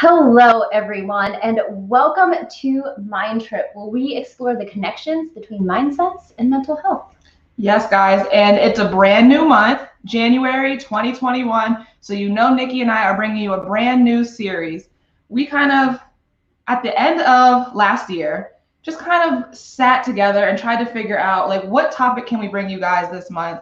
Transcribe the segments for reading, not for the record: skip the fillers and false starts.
Hello, everyone, and welcome to MINDTRIP, where we explore the connections between mindsets and mental health. Yes, guys, and it's a brand new month, January 2021. So Nikki and I are bringing you a brand new series. We kind of, at the end of last year, just kind of sat together and tried to figure out, like, what topic can we bring you guys this month?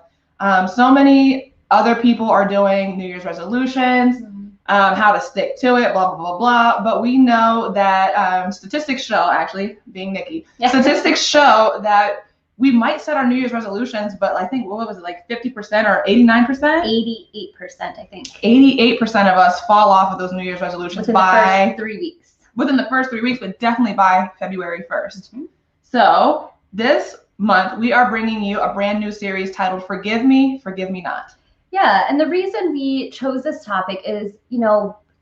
So many other people are doing New Year's resolutions, how to stick to it, blah, blah, blah, blah. But we know that statistics show, actually, being Nikki, statistics show that we might set our New Year's resolutions, but I think, what was it, like 50% or 89%? 88%, I think. 88% of us fall off of those New Year's resolutions within the first 3 weeks. Within the first 3 weeks, but definitely by February 1st. So this month, we are bringing you a brand new series titled Forgive Me, Forgive Me Not. Yeah, and the reason we chose this topic is,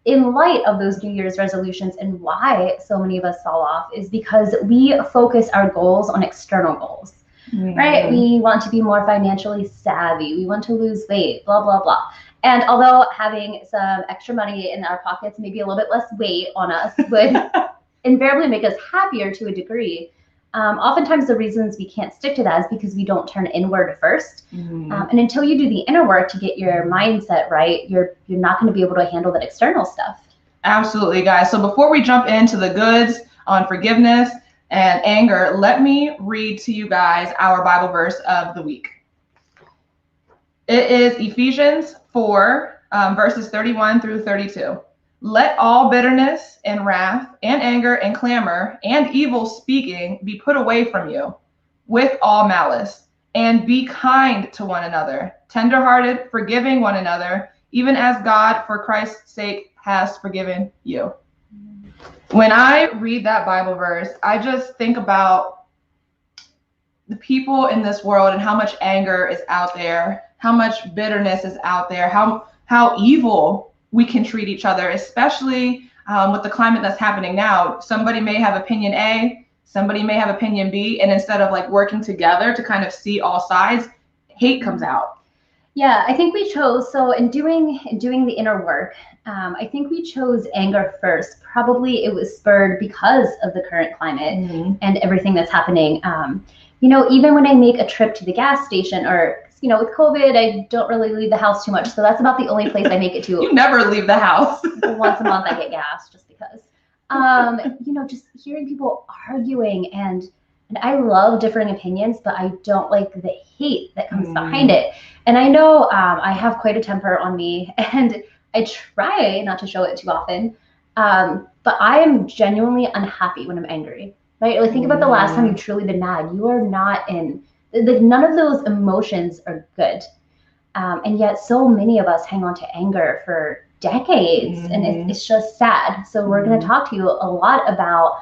in light of those New Year's resolutions and why so many of us fall off is because we focus our goals on external goals. Right? We want to be more financially savvy. We want to lose weight, blah, blah, blah. And although having some extra money in our pockets, maybe a little bit less weight on us would invariably make us happier to a degree, oftentimes the reasons we can't stick to that is because we don't turn inward first. And until you do the inner work to get your mindset right, you're not going to be able to handle that external stuff. Absolutely, guys. So before we jump into the goods on forgiveness and anger, let me read to you guys our Bible verse of the week. It is Ephesians 4, verses 31 through 32. Let all bitterness and wrath and anger and clamor and evil speaking be put away from you with all malice, and be kind to one another, tenderhearted, forgiving one another, even as God, for Christ's sake, has forgiven you. When I read that Bible verse, I just think about the people in this world and how much anger is out there, how much bitterness is out there, how evil we can treat each other, especially with the climate that's happening now. Somebody may have opinion A, somebody may have opinion B, and instead of like working together to kind of see all sides, hate comes out. Yeah, I think we chose, so in doing the inner work, I think we chose anger first. Probably it was spurred because of the current climate and everything that's happening. Even when I make a trip to the gas station, or with COVID, I don't really leave the house too much. So that's about the only place I make it to. You never leave the house. Once a month I get gas just because. Just hearing people arguing and I love differing opinions, but I don't like the hate that comes behind it. And I know I have quite a temper on me, and I try not to show it too often. But I am genuinely unhappy when I'm angry. Right? Like, think about the last time you've truly been mad. You are not in. Like, none of those emotions are good. And yet so many of us hang on to anger for decades, and it's just sad. So we're going to talk to you a lot about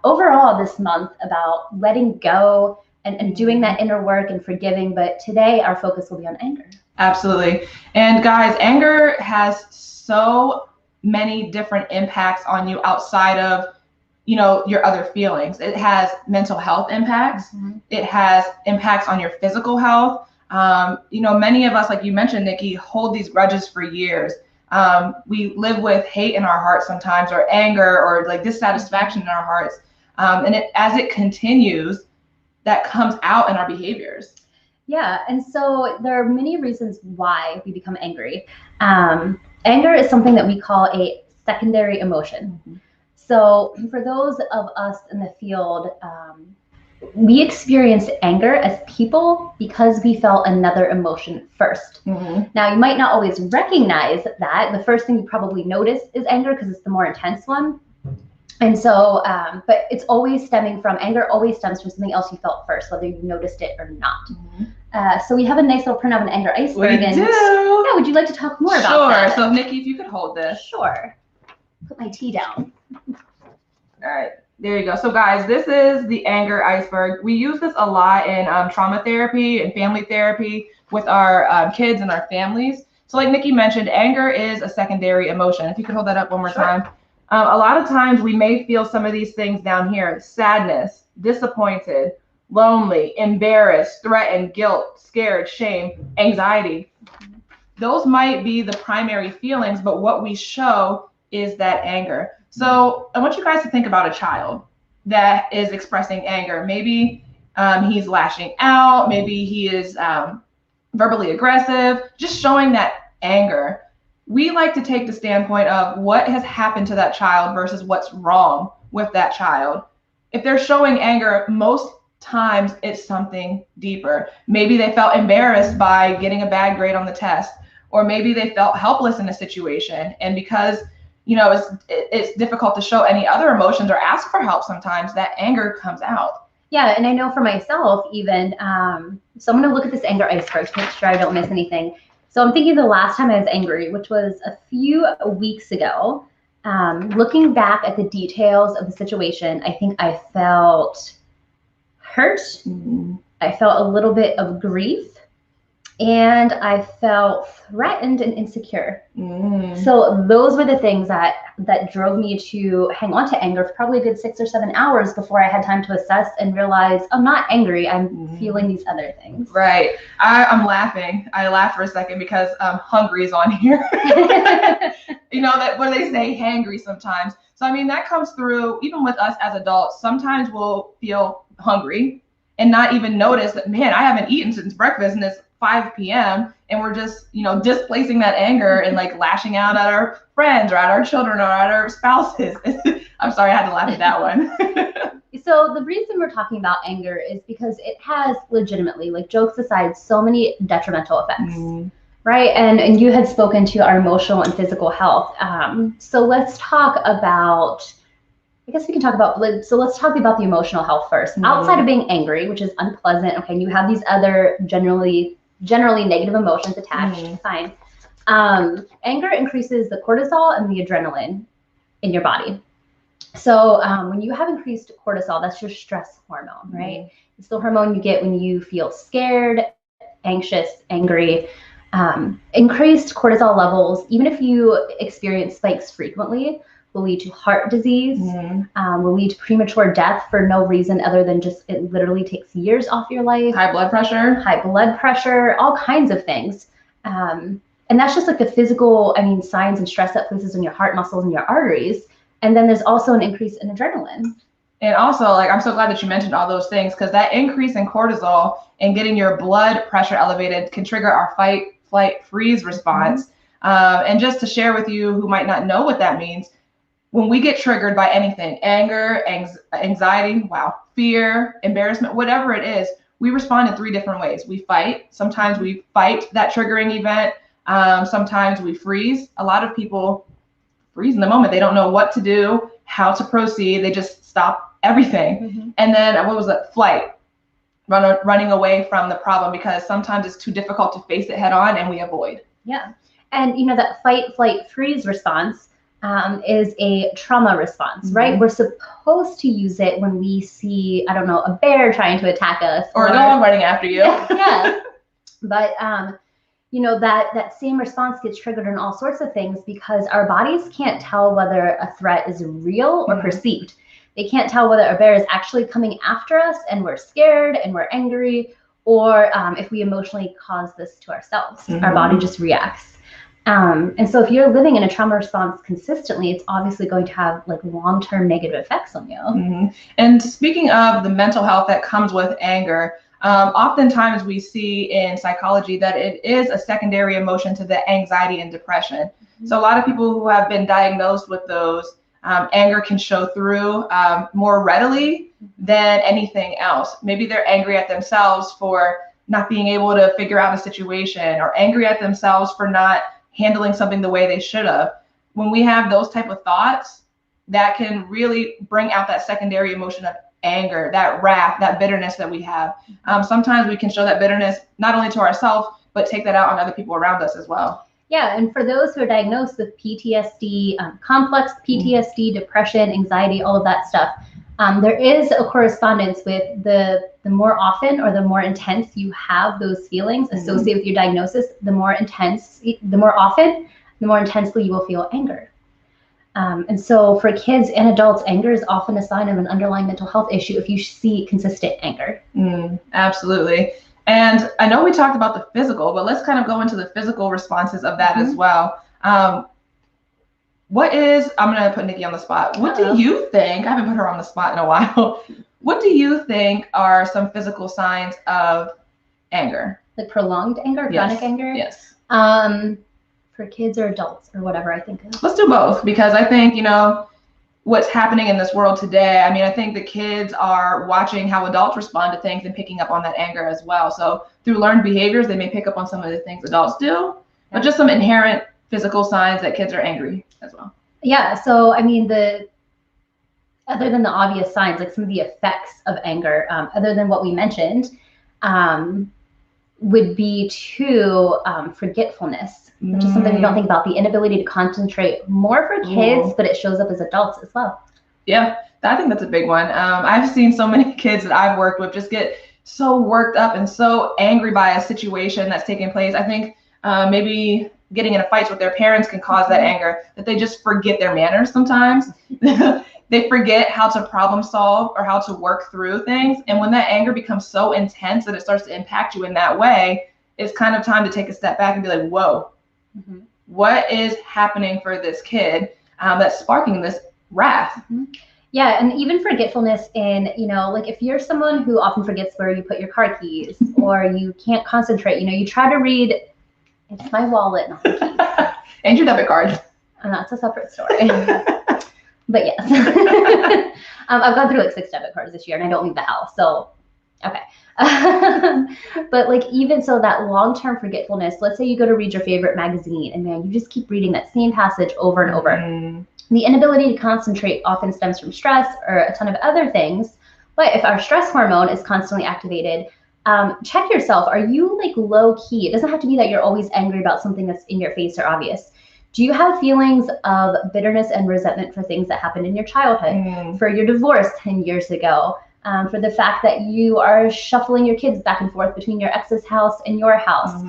overall this month about letting go and doing that inner work and forgiving. But today our focus will be on anger. Absolutely. And guys, anger has so many different impacts on you outside of your other feelings. It has mental health impacts. It has impacts on your physical health. Many of us, like you mentioned, Nikki, hold these grudges for years. We live with hate in our hearts sometimes, or anger, or like dissatisfaction in our hearts. And as it continues, that comes out in our behaviors. Yeah, and so there are many reasons why we become angry. Anger is something that we call a secondary emotion. So for those of us in the field, we experienced anger as people because we felt another emotion first. Now, you might not always recognize that. The first thing you probably notice is anger because it's the more intense one. And so, but it's always anger always stems from something else you felt first, whether you noticed it or not. So we have a nice little printout of an anger iceberg. We do. Yeah, would you like to talk more about that? Sure. So Nikki, if you could hold this. Sure. Put my tea down. All right. There you go. So guys, this is the anger iceberg. We use this a lot in trauma therapy and family therapy with our kids and our families. So like Nikki mentioned, anger is a secondary emotion. If you could hold that up one more time. A lot of times we may feel some of these things down here: sadness, disappointed, lonely, embarrassed, threatened, guilt, scared, shame, anxiety. Those might be the primary feelings, but what we show is that anger. So I want you guys to think about a child that is expressing anger. Maybe he's lashing out. Maybe he is verbally aggressive, just showing that anger. We like to take the standpoint of what has happened to that child versus what's wrong with that child. If they're showing anger, most times it's something deeper. Maybe they felt embarrassed by getting a bad grade on the test, or maybe they felt helpless in a situation. And because, you know, it's difficult to show any other emotions or ask for help sometimes, that anger comes out. Yeah, and I know for myself even, so I'm going to look at this anger iceberg to make sure I don't miss anything. So I'm thinking the last time I was angry, which was a few weeks ago, looking back at the details of the situation, I think I felt hurt. I felt a little bit of grief, and I felt threatened and insecure. So those were the things that drove me to hang on to anger for probably a good 6 or 7 hours before I had time to assess and realize I'm not angry, I'm feeling these other things. Right. I'm laughing. I laughed for a second because hungry is on here. You know, that what they say, hangry sometimes. So I mean, that comes through even with us as adults. Sometimes we'll feel hungry and not even notice that, man, I haven't eaten since breakfast and it's 5 p.m. and we're just, you know, displacing that anger and like lashing out at our friends or at our children or at our spouses. I'm sorry, I had to laugh at that one. So the reason we're talking about anger is because it has legitimately, like jokes aside, so many detrimental effects, right? And you had spoken to our emotional and physical health. So let's talk about, I guess we can talk about, so let's talk about the emotional health first. Outside of being angry, which is unpleasant, okay, and you have these other generally negative emotions attached, fine. Anger increases the cortisol and the adrenaline in your body. So when you have increased cortisol, that's your stress hormone, right? It's the hormone you get when you feel scared, anxious, angry. Increased cortisol levels, even if you experience spikes frequently, will lead to heart disease, will lead to premature death for no reason other than just it literally takes years off your life. High blood pressure, all kinds of things. And that's just like the physical, I mean, signs and stress that places in your heart muscles and your arteries. And then there's also an increase in adrenaline. And also, like, I'm so glad that you mentioned all those things, because that increase in cortisol and getting your blood pressure elevated can trigger our fight, flight, freeze response. And just to share with you who might not know what that means, when we get triggered by anything, anger, anxiety, fear, embarrassment, whatever it is, we respond in 3 different ways. We fight. Sometimes we fight that triggering event. Sometimes we freeze. A lot of people freeze in the moment. They don't know what to do, how to proceed. They just stop everything. And then what was it? Flight. Running away from the problem because sometimes it's too difficult to face it head on and we avoid. Yeah. And you know, that fight, flight, freeze response is a trauma response, right? We're supposed to use it when we see, I don't know, a bear trying to attack us. Or a dog running after you. Yeah. But, you know, that same response gets triggered in all sorts of things because our bodies can't tell whether a threat is real or perceived. They can't tell whether a bear is actually coming after us and we're scared and we're angry, or if we emotionally cause this to ourselves. Our body just reacts. And so if you're living in a trauma response consistently, it's obviously going to have like long-term negative effects on you. And speaking of the mental health that comes with anger, oftentimes we see in psychology that it is a secondary emotion to the anxiety and depression. So a lot of people who have been diagnosed with those, anger can show through more readily than anything else. Maybe they're angry at themselves for not being able to figure out a situation, or angry at themselves for not handling something the way they should have. When we have those type of thoughts, that can really bring out that secondary emotion of anger, that wrath, that bitterness that we have. Sometimes we can show that bitterness not only to ourselves, but take that out on other people around us as well. Yeah, and for those who are diagnosed with PTSD, complex PTSD, depression, anxiety, all of that stuff, there is a correspondence with the more often or the more intense you have those feelings associated with your diagnosis, the more often, the more intensely you will feel anger. And so for kids and adults, anger is often a sign of an underlying mental health issue if you see consistent anger. Absolutely. And I know we talked about the physical, but let's kind of go into the physical responses of that as well. I'm going to put Nikki on the spot. What do you think? I haven't put her on the spot in a while. What do you think are some physical signs of anger? Like prolonged anger, chronic anger? Yes. For kids or adults or whatever, I think. Let's do both, because I think, what's happening in this world today, I think the kids are watching how adults respond to things and picking up on that anger as well. So through learned behaviors, they may pick up on some of the things adults do, but just some inherent physical signs that kids are angry as well. Yeah. So, other than the obvious signs, like some of the effects of anger, other than what we mentioned, would be forgetfulness, which is something we don't think about. The inability to concentrate, more for kids, but it shows up as adults as well. Yeah, I think that's a big one. I've seen so many kids that I've worked with just get so worked up and so angry by a situation that's taking place. I think maybe getting in fights with their parents can cause that anger, that they just forget their manners sometimes. They forget how to problem solve or how to work through things. And when that anger becomes so intense that it starts to impact you in that way, it's kind of time to take a step back and be like, whoa, what is happening for this kid that's sparking this wrath? Yeah, and even forgetfulness in, like if you're someone who often forgets where you put your car keys or you can't concentrate, you try to read, it's my wallet, not the keys. And your debit card. And that's a separate story. But yes, I've gone through like 6 debit cards this year and I don't leave the house. So, okay. But like even so, that long-term forgetfulness, let's say you go to read your favorite magazine and man, you just keep reading that same passage over and over. The inability to concentrate often stems from stress or a ton of other things. But if our stress hormone is constantly activated, check yourself. Are you like low key? It doesn't have to be that you're always angry about something that's in your face or obvious. Do you have feelings of bitterness and resentment for things that happened in your childhood, for your divorce 10 years ago, for the fact that you are shuffling your kids back and forth between your ex's house and your house?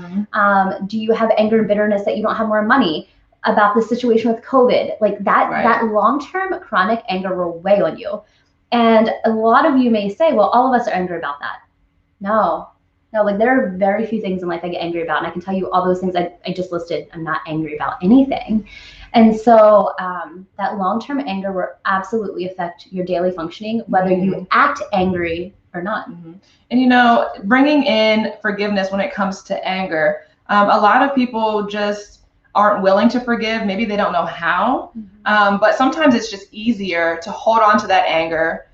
Do you have anger and bitterness that you don't have more money, about the situation with COVID? Like that long-term chronic anger will weigh on you. And a lot of you may say, well, all of us are angry about that. No, like there are very few things in life I get angry about. And I can tell you all those things I just listed, I'm not angry about anything. And so that long-term anger will absolutely affect your daily functioning, whether you act angry or not. And, bringing in forgiveness when it comes to anger, a lot of people just aren't willing to forgive. Maybe they don't know how, but sometimes it's just easier to hold on to that anger.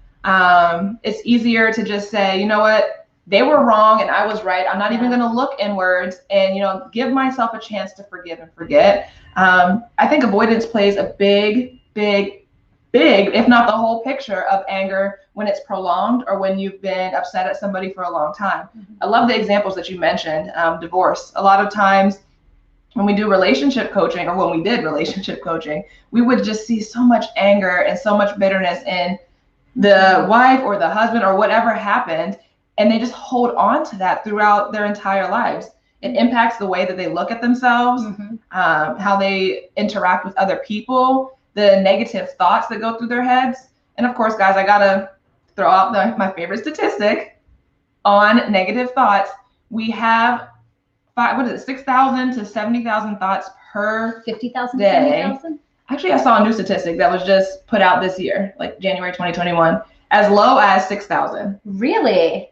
It's easier to just say, you know what? They were wrong and I was right. I'm not even going to look inwards and, give myself a chance to forgive and forget. I think avoidance plays a big, if not the whole picture of anger when it's prolonged or when you've been upset at somebody for a long time. I love the examples that you mentioned. Divorce. A lot of times when we do relationship coaching, or when we did relationship coaching, we would just see so much anger and so much bitterness in the wife or the husband or whatever happened. And they just hold on to that throughout their entire lives. It impacts the way that they look at themselves, how they interact with other people, the negative thoughts that go through their heads. And of course, guys, I gotta throw out my favorite statistic on negative thoughts. We have 6,000 to 70,000 thoughts per 50,000 day. 70,000? Actually, I saw a new statistic that was just put out this year, like January 2021, as low as 6,000. Really?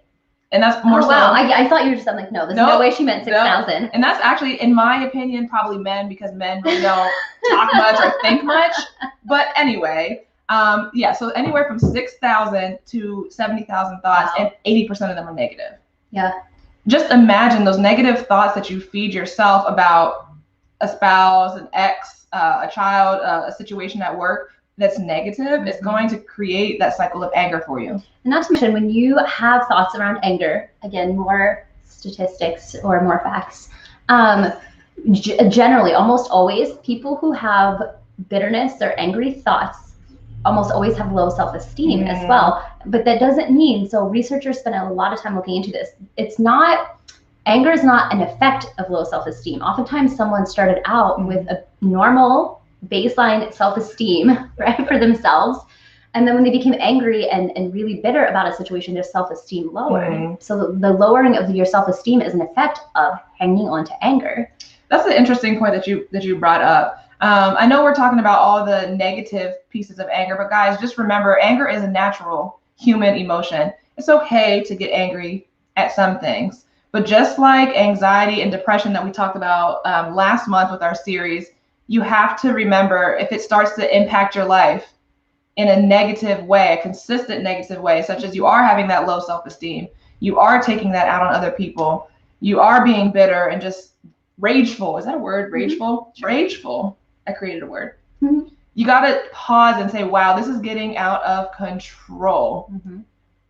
And that's more so. Wow, I thought you were just like, no, there's no way she meant 6,000. And that's actually, in my opinion, probably men, because men really don't talk much or think much. But anyway, so anywhere from 6,000 to 70,000 thoughts, and 80% of them are negative. Yeah. Just imagine those negative thoughts that you feed yourself about a spouse, an ex, a child, a situation at work that's negative. It's going to create that cycle of anger for you. And not to mention, when you have thoughts around anger, again, more statistics or more facts, generally, almost always, people who have bitterness or angry thoughts almost always have low self-esteem as well. But that doesn't mean, so researchers spend a lot of time looking into this. Anger is not an effect of low self-esteem. Oftentimes someone started out with a normal baseline self-esteem, right, for themselves. And then when they became angry and really bitter about a situation, their self-esteem lowered. So the lowering of your self-esteem is an effect of hanging on to anger. That's an interesting point that you brought up. I know we're talking about all the negative pieces of anger, but guys, just remember, anger is a natural human emotion. It's okay to get angry at some things, but just like anxiety and depression that we talked about last month with our series, you have to remember, if it starts to impact your life in a negative way, a consistent negative way, such as you are having that low self-esteem, you are taking that out on other people, you are being bitter and just rageful. Is that a word? Rageful? Mm-hmm. Rageful. I created a word. Mm-hmm. You got to pause and say, wow, this is getting out of control. Mm-hmm.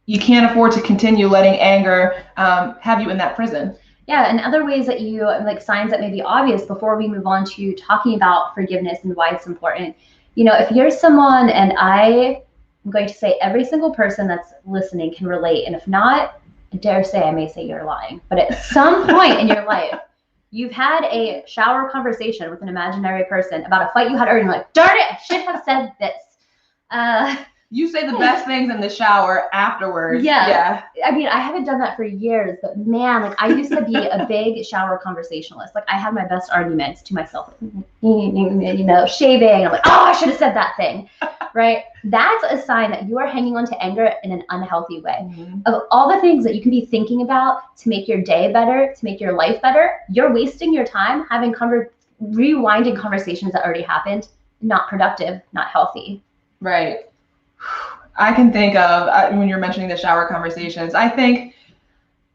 You can't afford to continue letting anger have you in that prison. Yeah, and other ways that you, like signs that may be obvious before we move on to talking about forgiveness and why it's important. You know, if you're someone, and I'm going to say every single person that's listening can relate, and if not, I dare say I may say you're lying, but at some point in your life, you've had a shower conversation with an imaginary person about a fight you had earlier, and you're like, darn it, I should have said this. You say the best things in the shower afterwards. Yeah. I mean, I haven't done that for years, but man, like I used to be a big shower conversationalist. Like I had my best arguments to myself, you know, shaving. I'm like, oh, I should have said that thing, right? That's a sign that you are hanging on to anger in an unhealthy way. Mm-hmm. Of all the things that you can be thinking about to make your day better, to make your life better, you're wasting your time having rewinding conversations that already happened, not productive, not healthy. Right. I can think of, when you're mentioning the shower conversations, I think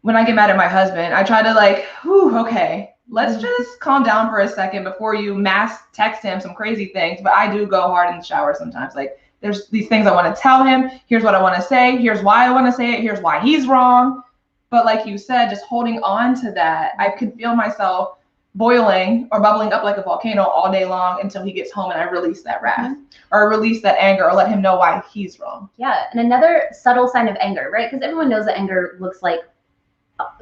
when I get mad at my husband, I try to like, okay, let's just calm down for a second before you mass text him some crazy things. But I do go hard in the shower sometimes. Like there's these things I want to tell him. Here's what I want to say. Here's why I want to say it. Here's why he's wrong. But like you said, just holding on to that, I could feel myself boiling or bubbling up like a volcano all day long until he gets home and I release that wrath or release that anger or let him know why he's wrong. Yeah. And another subtle sign of anger, right? Because everyone knows that anger looks like,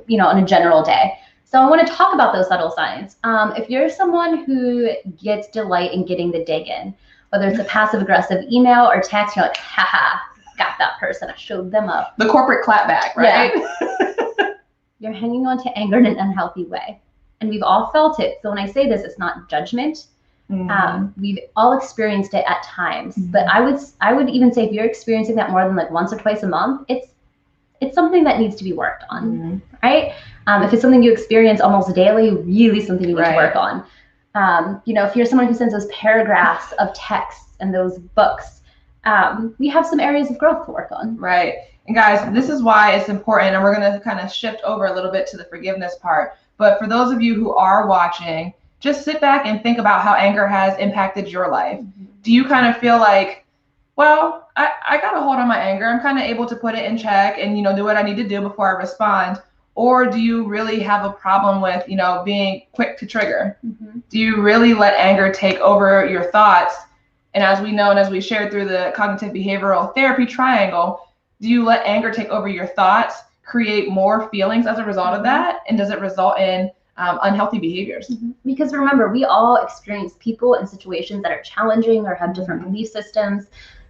you know, on a general day. So I want to talk about those subtle signs. If you're someone who gets delight in getting the dig in, whether it's a passive aggressive email or text, you're like, haha, got that person. I showed them up. The corporate clapback, right? Yeah. You're hanging on to anger in an unhealthy way. And we've all felt it. So when I say this, it's not judgment. Mm-hmm. We've all experienced it at times. Mm-hmm. But I would even say if you're experiencing that more than like once or twice a month, it's something that needs to be worked on, right? If it's something you experience almost daily, really something you need to work on. You know, if you're someone who sends those paragraphs of texts and those books, we have some areas of growth to work on. Right. And guys, this is why it's important. And we're going to kind of shift over a little bit to the forgiveness part. But for those of you who are watching, just sit back and think about how anger has impacted your life. Mm-hmm. Do you kind of feel like, well, I got a hold on my anger. I'm kind of able to put it in check and, you know, do what I need to do before I respond. Or do you really have a problem with, you know, being quick to trigger? Mm-hmm. Do you really let anger take over your thoughts? And as we know, and as we shared through the cognitive behavioral therapy triangle, do you let anger take over your thoughts, create more feelings as a result of that? And does it result in unhealthy behaviors? Mm-hmm. Because remember, we all experience people in situations that are challenging or have different belief systems.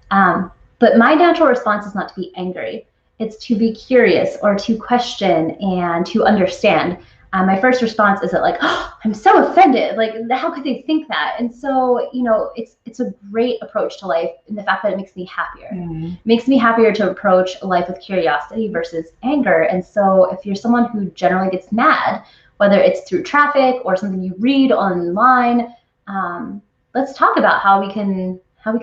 But my natural response is not to be angry. It's to be curious or to question and to understand. My first response isn't like, oh, I'm so offended. Like, how could they think that? And so, you know, it's a great approach to life in the fact that it makes me happier. Mm-hmm. It makes me happier to approach life with curiosity versus anger. And so if you're someone who generally gets mad, whether it's through traffic or something you read online, let's talk about how we can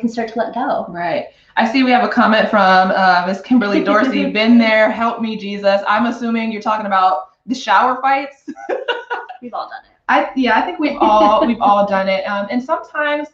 start to let go. Right. I see we have a comment from Miss Kimberly Dorsey. Been there, help me, Jesus. I'm assuming you're talking about the shower fights. We've all done it. I think we've all done it. And sometimes,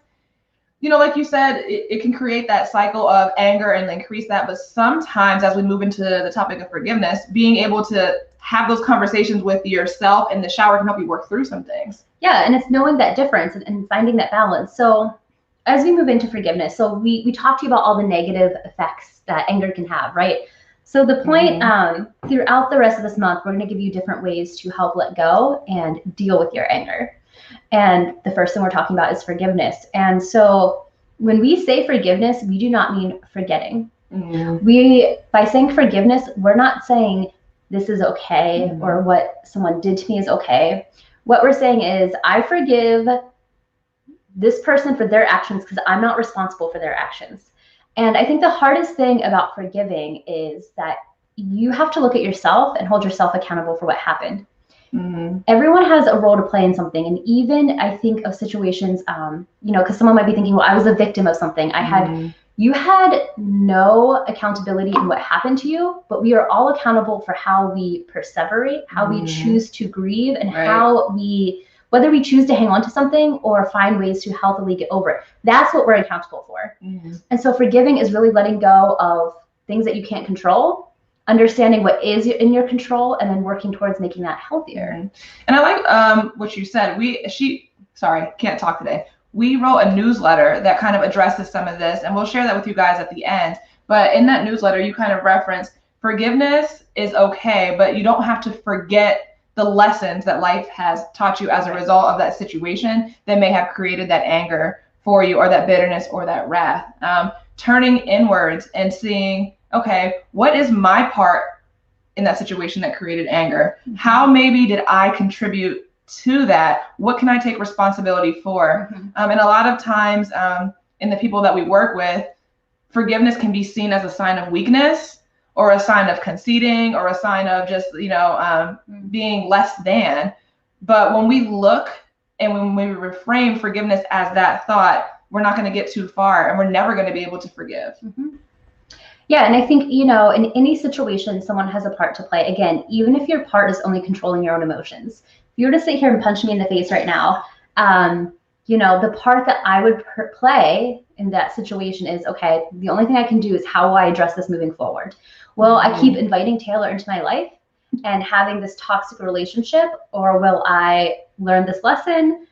you know, like you said, it can create that cycle of anger and increase that. But sometimes as we move into the topic of forgiveness, being able to have those conversations with yourself in the shower can help you work through some things. Yeah, and it's knowing that difference and finding that balance. So as we move into forgiveness, so we talked to you about all the negative effects that anger can have, right? So the point, throughout the rest of this month, we're going to give you different ways to help let go and deal with your anger. And the first thing we're talking about is forgiveness. And so when we say forgiveness, we do not mean forgetting. Mm-hmm. By saying forgiveness, we're not saying this is okay or what someone did to me is okay. What we're saying is, I forgive this person for their actions because I'm not responsible for their actions. And I think the hardest thing about forgiving is that you have to look at yourself and hold yourself accountable for what happened. Mm-hmm. Everyone has a role to play in something. And even I think of situations, because someone might be thinking, well, I was a victim of something. You had no accountability in what happened to you, but we are all accountable for how we perseverate, how we choose to grieve, and whether we choose to hang on to something or find ways to healthily get over it. That's what we're accountable for. And so forgiving is really letting go of things that you can't control, understanding what is in your control, and then working towards making that healthier. And I like what you said. Can't talk today. We wrote a newsletter that kind of addresses some of this, and we'll share that with you guys at the end. But in that newsletter, you kind of reference forgiveness is okay, but you don't have to forget the lessons that life has taught you as a result of that situation that may have created that anger for you, or that bitterness, or that wrath. Turning inwards and seeing, okay, what is my part in that situation that created anger? How maybe did I contribute to that? What can I take responsibility for? And a lot of times in the people that we work with, forgiveness can be seen as a sign of weakness, or a sign of conceding, or a sign of just, being less than. But when we look and when we reframe forgiveness as that thought, we're not going to get too far, and we're never going to be able to forgive. Yeah, and I think, in any situation, someone has a part to play. Again, even if your part is only controlling your own emotions. If you were to sit here and punch me in the face right now, the part that I would play in that situation is, okay, the only thing I can do is how will I address this moving forward? Will I keep inviting Taylor into my life and having this toxic relationship, or will I learn this lesson,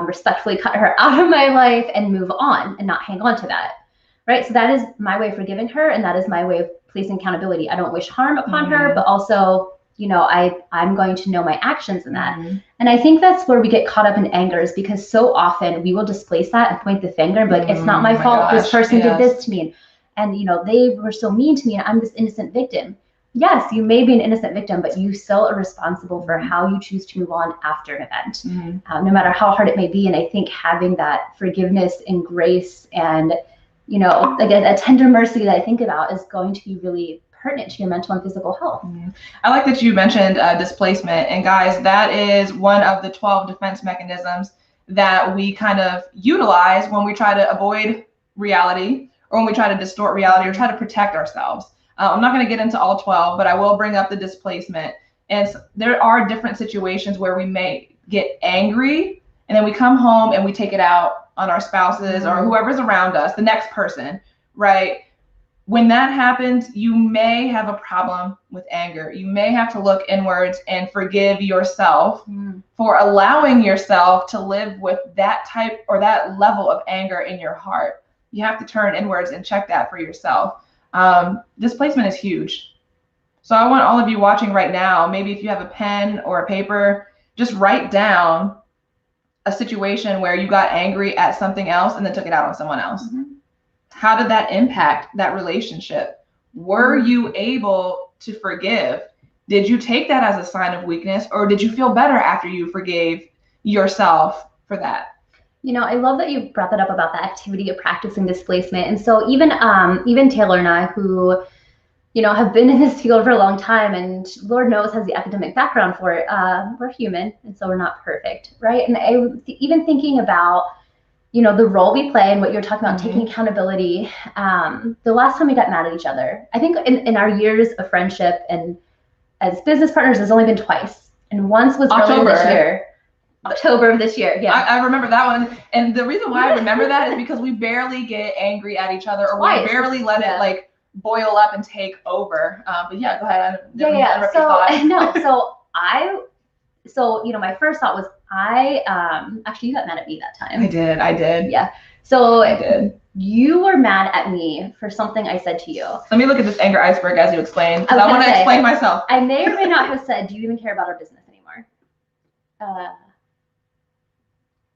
respectfully cut her out of my life and move on and not hang on to that? Right? So that is my way of forgiving her, and that is my way of placing accountability. I don't wish harm upon her, but also, I'm going to know my actions in that. And I think that's where we get caught up in anger, is because so often we will displace that and point the finger and be like, it's not my fault. This person did this to me. And, they were so mean to me, and I'm this innocent victim. Yes, you may be an innocent victim, but you still are responsible for how you choose to move on after an event, no matter how hard it may be. And I think having that forgiveness and grace and, again, a tender mercy that I think about is going to be really pertinent to your mental and physical health. I like that you mentioned displacement. And guys, that is one of the 12 defense mechanisms that we kind of utilize when we try to avoid reality, or when we try to distort reality, or try to protect ourselves. I'm not going to get into all 12, but I will bring up the displacement. And there are different situations where we may get angry, and then we come home and we take it out on our spouses or whoever's around us, the next person, right? When that happens, you may have a problem with anger. You may have to look inwards and forgive yourself for allowing yourself to live with that type or that level of anger in your heart. You have to turn inwards and check that for yourself. Displacement is huge. So I want all of you watching right now, maybe if you have a pen or a paper, just write down a situation where you got angry at something else and then took it out on someone else. How did that impact that relationship? Were you able to forgive? Did you take that as a sign of weakness, or did you feel better after you forgave yourself for that? I love that you brought that up about the activity of practicing displacement. And so even Taylor and I, who, have been in this field for a long time, and Lord knows has the academic background for it, we're human, and so we're not perfect, right? And even thinking about, the role we play and what you're talking about, taking accountability. The last time we got mad at each other, I think in our years of friendship and as business partners, there's only been twice. And once was earlier this year. October of this year. Yeah. I remember that one. And the reason why I remember that is because we barely get angry at each other, or we barely let it boil up and take over. But yeah, go ahead. So my first thought was actually you got mad at me that time. I did. Yeah. So I did. You were mad at me for something I said to you. Let me look at this anger iceberg as you explain, because I want to explain myself. I may or may not have said, do you even care about our business anymore?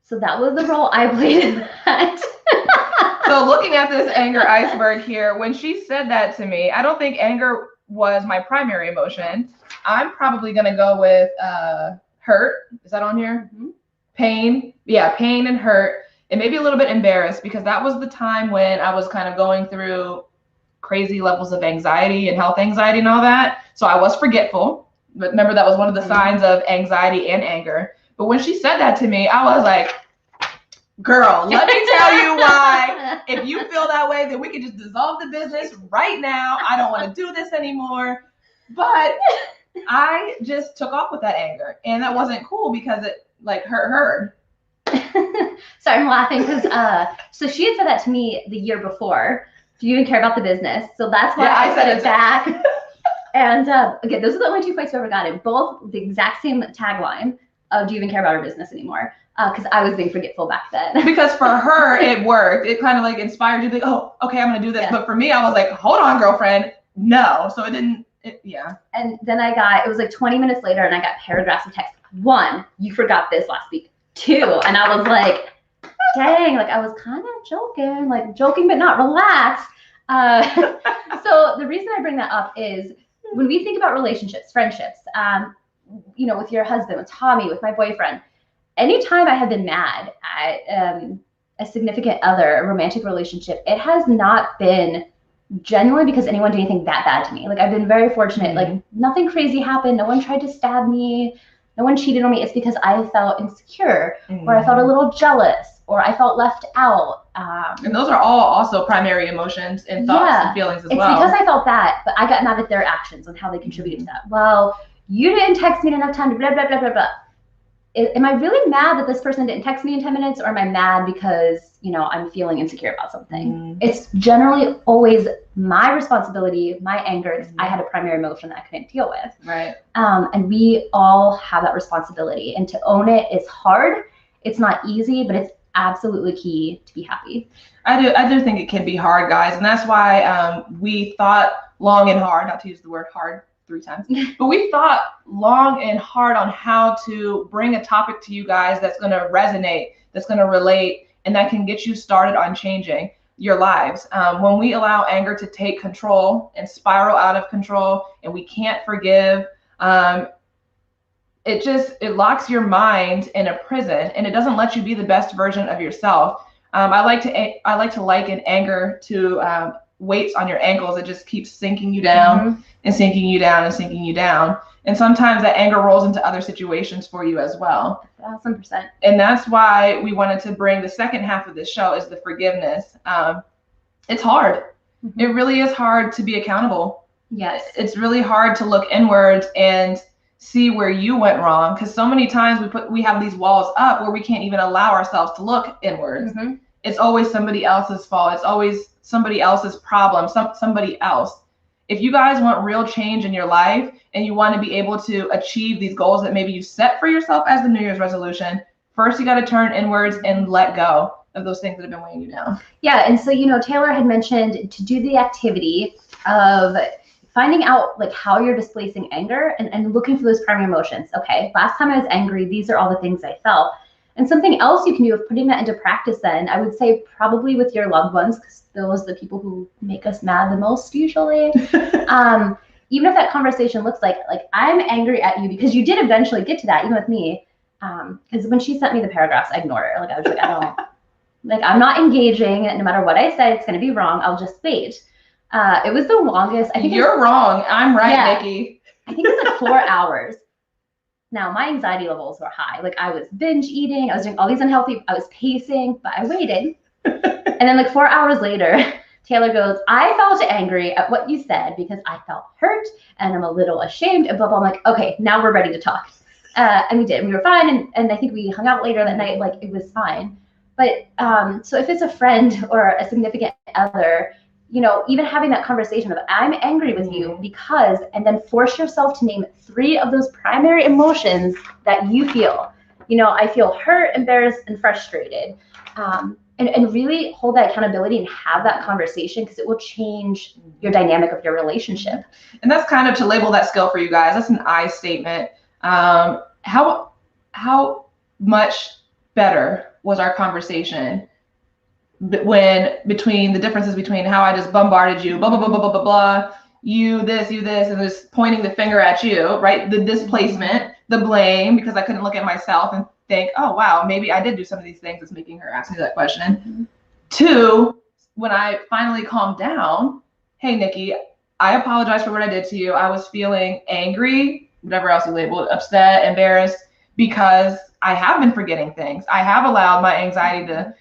So that was the role I played in that. So looking at this anger iceberg here, when she said that to me, I don't think anger was my primary emotion. I'm probably going to go with hurt. Is that on here? Pain. Yeah, pain and hurt. and maybe a little bit embarrassed, because that was the time when I was kind of going through crazy levels of anxiety and health anxiety and all that. So I was forgetful. But remember, that was one of the signs of anxiety and anger. But when she said that to me, I was like, girl, let me tell you why. If you feel that way, then we can just dissolve the business right now. I don't want to do this anymore. But I just took off with that anger, and that wasn't cool because it like hurt her. Sorry, I'm laughing because so she had said that to me the year before. Do you even care about the business? So that's why I said it back. And okay, those are the only 2 fights I've ever gotten. Both the exact same tagline of "Do you even care about our business anymore?" Because I was being forgetful back then. Because for her, it worked. It kind of like inspired you to be like, oh, okay, I'm gonna do this. Yeah. But for me, I was like, hold on, girlfriend, no. So it didn't. Yeah. And then it was like 20 minutes later, and I got paragraphs of text. 1, you forgot this last week. 2, and I was like, dang, like I was kind of joking, but not relaxed. So the reason I bring that up is when we think about relationships, friendships, with your husband, with Tommy, with my boyfriend, anytime I have been mad at a significant other, a romantic relationship, it has not been genuinely because anyone did anything that bad to me. Like I've been very fortunate, like nothing crazy happened. No one tried to stab me. No one cheated on me. It's because I felt insecure or I felt a little jealous or I felt left out. And those are all also primary emotions and thoughts and feelings as well. It's because I felt that, but I got mad at their actions and how they contributed to that. Well, you didn't text me in enough time to blah, blah, blah, blah, blah. Am I really mad that this person didn't text me in 10 minutes, or am I mad because, I'm feeling insecure about something? It's generally always my responsibility, my anger, because I had a primary emotion that I couldn't deal with. Right. And we all have that responsibility. And to own it is hard. It's not easy, but it's absolutely key to be happy. I do think it can be hard, guys. And that's why we thought long and hard, not to use the word hard 3 times, but we thought long and hard on how to bring a topic to you guys that's going to resonate, that's going to relate, and that can get you started on changing your lives. When we allow anger to take control and spiral out of control, and we can't forgive, it locks your mind in a prison, and it doesn't let you be the best version of yourself. I like to liken anger to weights on your ankles. It just keeps sinking you down and sinking you down and sinking you down. And sometimes that anger rolls into other situations for you as well. 1,000%. And that's why we wanted to bring the second half of this show is the forgiveness. It's hard. It really is hard to be accountable. Yes. It's really hard to look inwards and see where you went wrong, because so many times we have these walls up where we can't even allow ourselves to look inwards. It's always somebody else's fault. It's always somebody else's problem, somebody else. If you guys want real change in your life and you want to be able to achieve these goals that maybe you set for yourself as the New Year's resolution, first you got to turn inwards and let go of those things that have been weighing you down. Yeah, and so, Taylor had mentioned to do the activity of finding out like how you're displacing anger and looking for those primary emotions. Okay, last time I was angry, these are all the things I felt. And something else you can do of putting that into practice then, I would say probably with your loved ones, because those are the people who make us mad the most usually. Even if that conversation looks like I'm angry at you, because you did eventually get to that, even with me. Because when she sent me the paragraphs, I ignored her. Like I was like, I'm not engaging. No matter what I say, it's going to be wrong. I'll just wait. It was the longest. I think you're wrong. I'm right, Nikki. I think it was like 4 hours. Now, my anxiety levels were high. Like I was binge eating. I was doing all these unhealthy, I was pacing, but I waited. And then like 4 hours later, Taylor goes, I felt angry at what you said because I felt hurt and I'm a little ashamed and blah, blah. I'm like, okay, now we're ready to talk. And we did. We were fine. And I think we hung out later that night. Like it was fine. But so if it's a friend or a significant other, even having that conversation of I'm angry with you because, and then force yourself to name 3 of those primary emotions that you feel. I feel hurt, embarrassed, and frustrated. And really hold that accountability and have that conversation, because it will change your dynamic of your relationship. And that's kind of to label that skill for you guys. That's an I statement. How much better was our conversation between the differences between how I just bombarded you, blah, blah, blah, blah, blah, blah, blah, you this, and just pointing the finger at you, right? The displacement, the blame, because I couldn't look at myself and think, oh, wow, maybe I did do some of these things that's making her ask me that question. 2, when I finally calmed down, hey, Nikki, I apologize for what I did to you. I was feeling angry, whatever else you labeled, upset, embarrassed, because I have been forgetting things. I have allowed my anxiety to,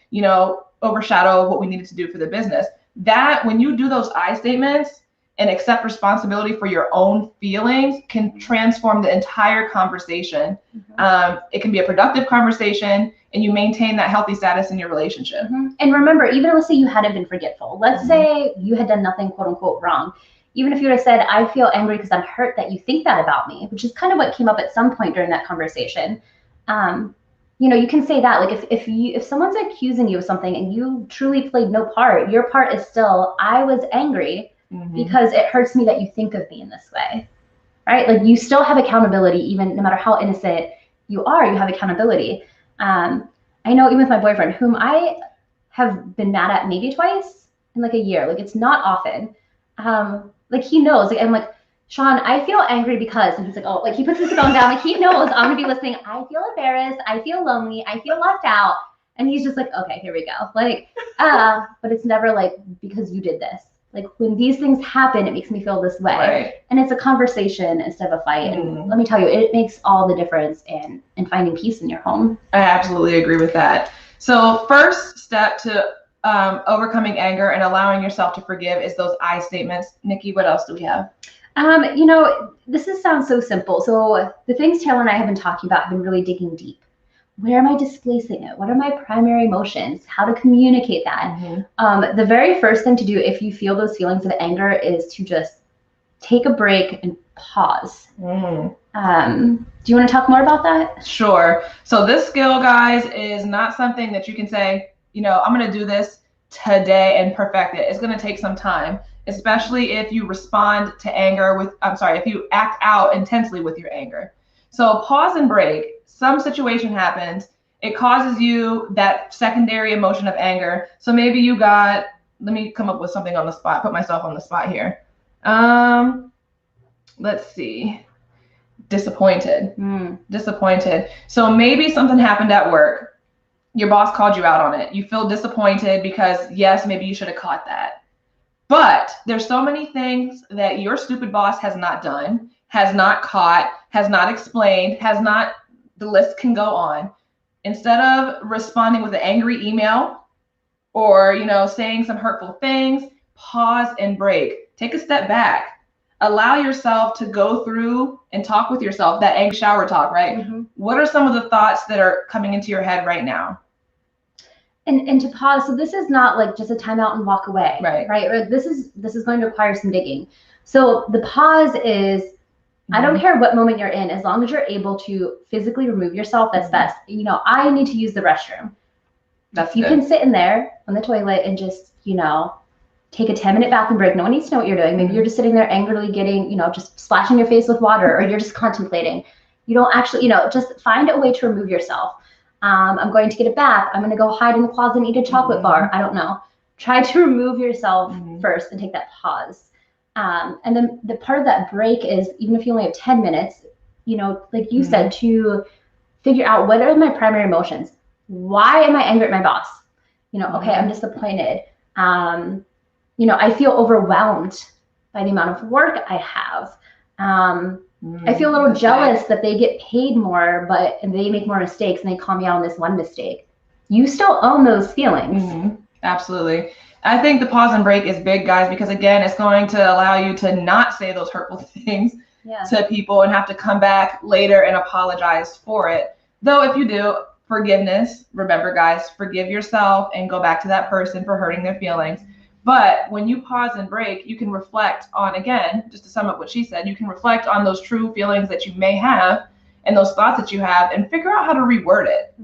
overshadow what we needed to do for the business. That when you do those I statements and accept responsibility for your own feelings can transform the entire conversation. It can be a productive conversation, and you maintain that healthy status in your relationship. And remember, even let's say you hadn't been forgetful. Let's say you had done nothing, quote unquote, wrong. Even if you would have said, I feel angry because I'm hurt that you think that about me, which is kind of what came up at some point during that conversation. You can say that, like if someone's accusing you of something and you truly played no part, your part is still, I was angry because it hurts me that you think of me in this way, right? Like you still have accountability, even no matter how innocent you are, you have accountability. I know even with my boyfriend, whom I have been mad at maybe twice in like a year, like it's not often. Like he knows, like I'm like, Sean, I feel angry because, and he's like, oh, like he puts his phone down, like he knows I'm gonna be listening. I feel embarrassed, I feel lonely, I feel left out. And he's just like, okay, here we go. Like, but it's never like, because you did this. Like when these things happen, it makes me feel this way. Right. And it's a conversation instead of a fight. And let me tell you, it makes all the difference in finding peace in your home. I absolutely agree with that. So first step to overcoming anger and allowing yourself to forgive is those I statements. Nikki, what else do we have? This sounds so simple. So the things Taylor and I have been talking about have been really digging deep. Where am I displacing it? What are my primary emotions? How to communicate that? The very first thing to do if you feel those feelings of anger is to just take a break and pause. Do you want to talk more about that? Sure. So this skill, guys, is not something that you can say, I'm going to do this today and perfect it. It's going to take some time, especially if you respond to anger if you act out intensely with your anger. So pause and break. Some situation happens. It causes you that secondary emotion of anger. So maybe you got, let me come up with something on the spot, put myself on the spot here. Let's see. Disappointed. Disappointed. So maybe something happened at work. Your boss called you out on it. You feel disappointed because, yes, maybe you should have caught that. But there's so many things that your stupid boss has not done, has not caught, has not explained, the list can go on. Instead of responding with an angry email or, saying some hurtful things, pause and break. Take a step back. Allow yourself to go through and talk with yourself, that egg shower talk, right? What are some of the thoughts that are coming into your head right now? And to pause. So this is not like just a timeout and walk away, right? Or this is going to require some digging. So the pause is, I don't care what moment you're in, as long as you're able to physically remove yourself, that's best. I need to use the restroom. That's you can sit in there on the toilet and just, take a 10-minute bathroom break. No one needs to know what you're doing. Maybe you're just sitting there angrily getting, just splashing your face with water, or you're just contemplating. You don't actually, just find a way to remove yourself. I'm going to get a bath. I'm going to go hide in the closet and eat a chocolate bar. I don't know. Try to remove yourself first and take that pause. And then the part of that break is, even if you only have 10 minutes, like you said, to figure out what are my primary emotions. Why am I angry at my boss? Okay, I'm disappointed. I feel overwhelmed by the amount of work I have. I feel a little jealous that they get paid more, and they make more mistakes and they call me out on this one mistake. You still own those feelings. Absolutely. I think the pause and break is big, guys, because again, it's going to allow you to not say those hurtful things to people and have to come back later and apologize for it. Though if you do, forgiveness, remember, guys, forgive yourself and go back to that person for hurting their feelings. But when you pause and break, you can reflect on, again, just to sum up what she said, you can reflect on those true feelings that you may have and those thoughts that you have and figure out how to reword it.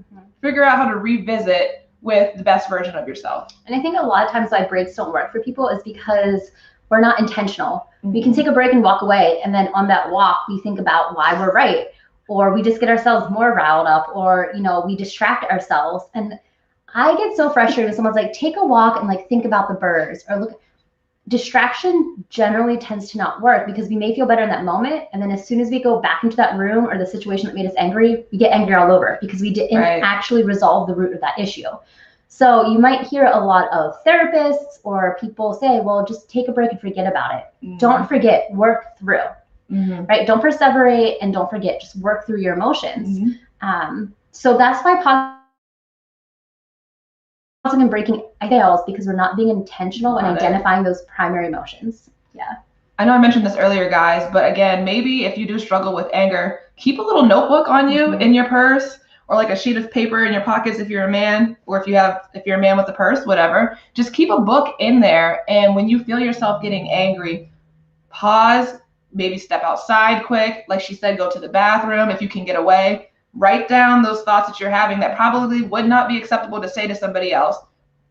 Figure out how to revisit with the best version of yourself. And I think a lot of times why breaks don't work for people is because we're not intentional. We can take a break and walk away, and then on that walk, we think about why we're right, or we just get ourselves more riled up, or, we distract ourselves. And I get so frustrated when someone's like, take a walk and think about the birds, or look. distraction generally tends to not work because we may feel better in that moment. And then as soon as we go back into that room or the situation that made us angry, we get angry all over because we didn't actually resolve the root of that issue. So you might hear a lot of therapists or people say, well, just take a break and forget about it. Don't forget, work through, right? Don't perseverate and don't forget, just work through your emotions. So that's why pausing and breaking fails, because we're not being intentional in identifying those primary emotions. Yeah. I know I mentioned this earlier, guys, but again, maybe if you do struggle with anger, keep a little notebook on you in your purse, or like a sheet of paper in your pockets if you're a man, or if you're a man with a purse, whatever. Just keep a book in there, and when you feel yourself getting angry, pause, maybe step outside quick. Like she said, go to the bathroom if you can get away. Write down those thoughts that you're having that probably would not be acceptable to say to somebody else.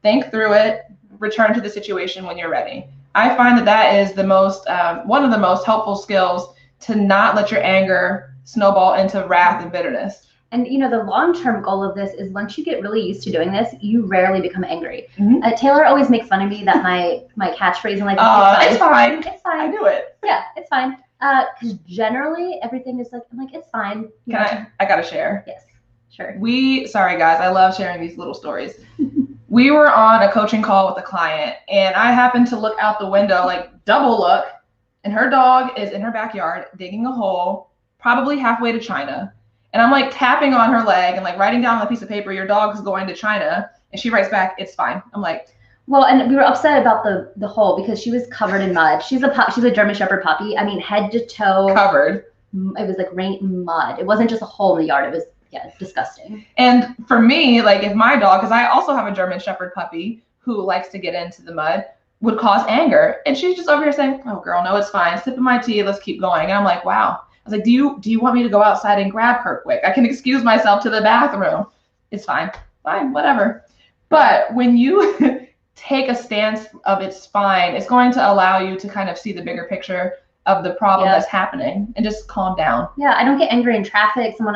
Think through it, return to the situation when you're ready. I find that is the most, one of the most helpful skills to not let your anger snowball into wrath and bitterness. And you know, the long-term goal of this is once you get really used to doing this, you rarely become angry. Taylor always makes fun of me that my catchphrase in life is it's fine. It's fine. I do it. Yeah, it's fine. Because generally everything is like, I'm like, it's fine. I gotta share. Yes, sure. Sorry guys, I love sharing these little stories. We were on a coaching call with a client, and I happened to look out the window, like double look, and her dog is in her backyard digging a hole, probably halfway to China. And I'm like tapping on her leg and like writing down on a piece of paper, your dog's going to China. And she writes back, it's fine. I'm like, well, and we were upset about the hole because she was covered in mud. She's a German Shepherd puppy. I mean, head to toe. Covered. It was like rain mud. It wasn't just a hole in the yard. It was, disgusting. And for me, like if my dog, because I also have a German Shepherd puppy who likes to get into the mud, would cause anger. And she's just over here saying, oh girl, no, it's fine. Sipping my tea, let's keep going. And I'm like, wow. I was like, do you want me to go outside and grab her quick? I can excuse myself to the bathroom. It's fine. Fine, whatever. But when you take a stance of it's fine, it's going to allow you to kind of see the bigger picture of the problem that's happening and just calm down. Yeah, I don't get angry in traffic. Someone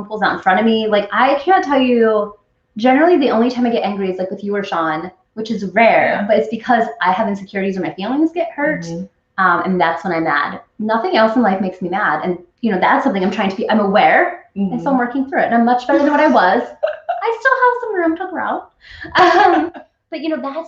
pulls out in front of me. Like, I can't tell you, generally the only time I get angry is like with you or Sean, which is rare, but it's because I have insecurities or my feelings get hurt. And that's when I'm mad. Nothing else in life makes me mad. And, that's something I'm aware, and so I'm working through it. And I'm much better than what I was. I still have some room to grow. But,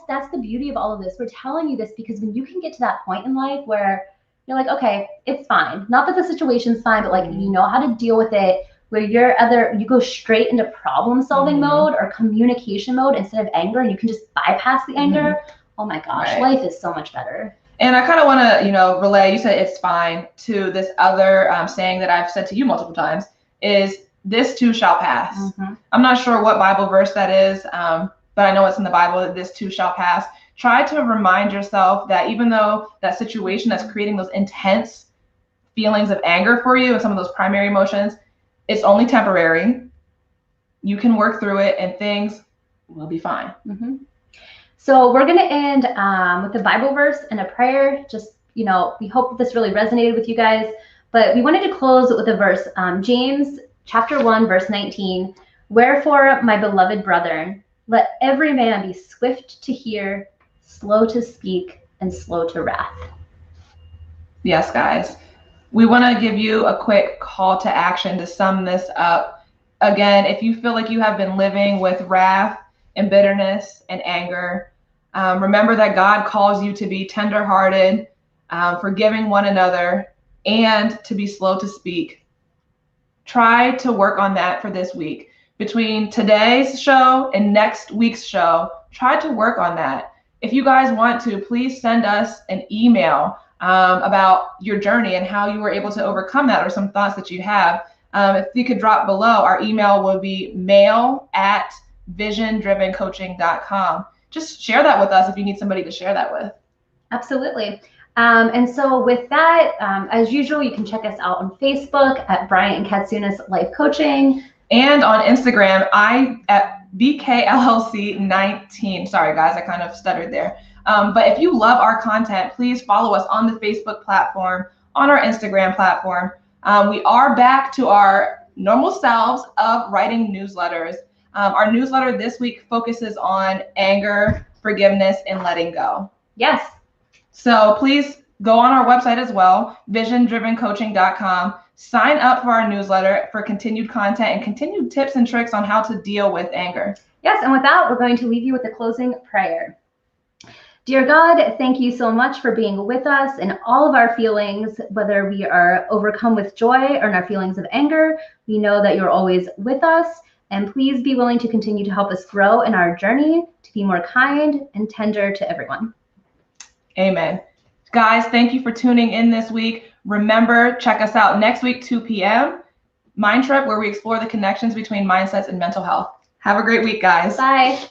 that's the beauty of all of this. We're telling you this because when you can get to that point in life where you're like, okay, it's fine. Not that the situation's fine, but like, you know how to deal with it, where you go straight into problem solving mode or communication mode instead of anger, and you can just bypass the anger. Oh my gosh, life is so much better. And I kind of want to, relay, you said it's fine, to this other saying that I've said to you multiple times, is this too shall pass. I'm not sure what Bible verse that is, but I know it's in the Bible that this too shall pass. Try to remind yourself that even though that situation that's creating those intense feelings of anger for you and some of those primary emotions, it's only temporary. You can work through it and things will be fine. So we're going to end with a Bible verse and a prayer. Just, we hope this really resonated with you guys. But we wanted to close with a verse, James chapter 1, verse 19. Wherefore, my beloved brethren, let every man be swift to hear, slow to speak, and slow to wrath. Yes, guys. We want to give you a quick call to action to sum this up. Again, if you feel like you have been living with wrath and bitterness and anger, remember that God calls you to be tenderhearted, forgiving one another, and to be slow to speak. Try to work on that for this week. Between today's show and next week's show, try to work on that. If you guys want to, please send us an email about your journey and how you were able to overcome that, or some thoughts that you have. If you could drop below, our email will be mail@visiondrivencoaching.com. Just share that with us if you need somebody to share that with. Absolutely. And so with that, as usual, you can check us out on Facebook at Bryant Katsaounis Life Coaching. And on Instagram, at BKLLC19. Sorry, guys, I kind of stuttered there. But if you love our content, please follow us on the Facebook platform, on our Instagram platform. We are back to our normal selves of writing newsletters. Our newsletter this week focuses on anger, forgiveness, and letting go. Yes. So please go on our website as well, visiondrivencoaching.com. Sign up for our newsletter for continued content and continued tips and tricks on how to deal with anger. Yes, and with that, we're going to leave you with a closing prayer. Dear God, thank you so much for being with us in all of our feelings, whether we are overcome with joy or in our feelings of anger. We know that you're always with us, and please be willing to continue to help us grow in our journey to be more kind and tender to everyone. Amen. Guys, thank you for tuning in this week. Remember, check us out next week, 2 p.m. MINDTRIP, where we explore the connections between mindsets and mental health. Have a great week, guys. Bye.